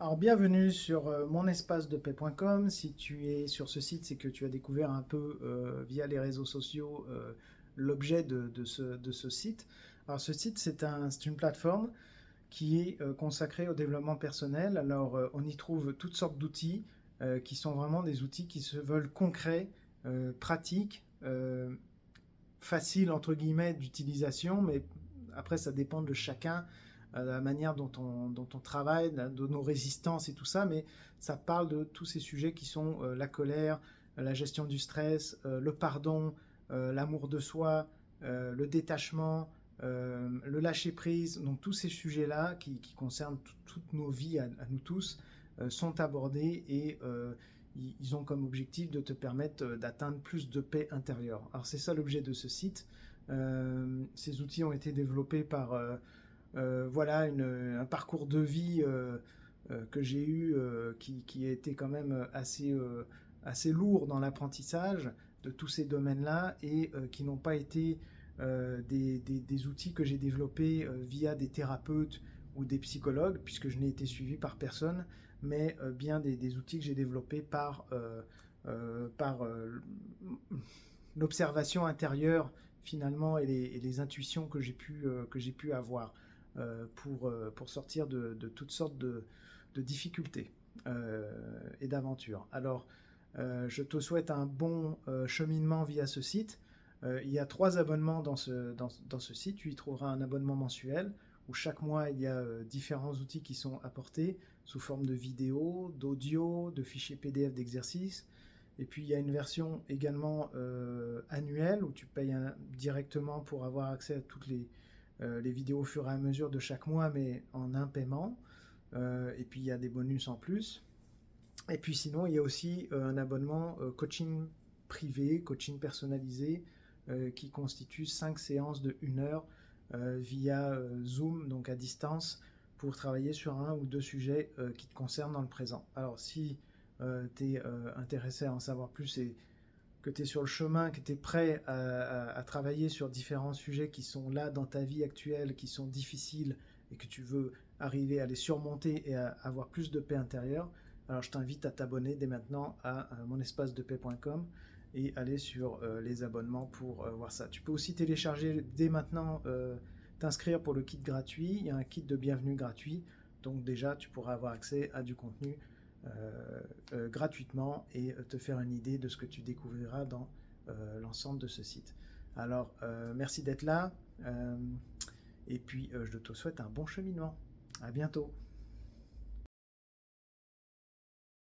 Alors bienvenue sur monespace-de-paix.com. Si tu es sur ce site, c'est que tu as découvert un peu via les réseaux sociaux l'objet de ce site. Alors ce site, c'est une plateforme qui est consacrée au développement personnel. Alors on y trouve toutes sortes d'outils qui sont vraiment des outils qui se veulent concrets, pratiques, faciles entre guillemets d'utilisation, mais après ça dépend de chacun, la manière dont on travaille, de nos résistances et tout ça, mais ça parle de tous ces sujets qui sont la colère, la gestion du stress, le pardon, l'amour de soi, le détachement, le lâcher-prise. Donc tous ces sujets-là qui concernent toutes nos vies à nous tous sont abordés et ils ont comme objectif de te permettre d'atteindre plus de paix intérieure. Alors c'est ça l'objet de ce site. Ces outils ont été développés par voilà un parcours de vie que j'ai eu qui a été quand même assez lourd dans l'apprentissage de tous ces domaines-là et qui n'ont pas été des outils que j'ai développés via des thérapeutes ou des psychologues, puisque je n'ai été suivi par personne, mais bien des outils que j'ai développés par l'observation intérieure finalement et les intuitions que j'ai pu avoir pour sortir de toutes sortes de difficultés et d'aventures. Alors, je te souhaite un bon cheminement via ce site. Il y a 3 abonnements dans ce site. Tu y trouveras un abonnement mensuel où chaque mois il y a différents outils qui sont apportés sous forme de vidéos, d'audio, de fichiers PDF d'exercices. Et puis il y a une version également annuelle où tu payes directement pour avoir accès à toutes les vidéos au fur et à mesure de chaque mois, mais en un paiement. Et puis il y a des bonus en plus. Et puis sinon, il y a aussi un abonnement coaching privé, coaching personnalisé, qui constitue 5 séances de 1 heure via Zoom, donc à distance, pour travailler sur un ou deux sujets qui te concernent dans le présent. Alors si tu es intéressé à en savoir plus et que tu es sur le chemin, que tu es prêt à travailler sur différents sujets qui sont là dans ta vie actuelle, qui sont difficiles et que tu veux arriver à les surmonter et à avoir plus de paix intérieure, alors je t'invite à t'abonner dès maintenant à monespace-de-paix.com et aller sur les abonnements pour voir ça. Tu peux aussi télécharger dès maintenant, t'inscrire pour le kit gratuit. Il y a un kit de bienvenue gratuit, donc déjà tu pourras avoir accès à du contenu gratuitement et te faire une idée de ce que tu découvriras dans l'ensemble de ce site. Alors, merci d'être là et puis je te souhaite un bon cheminement. À bientôt.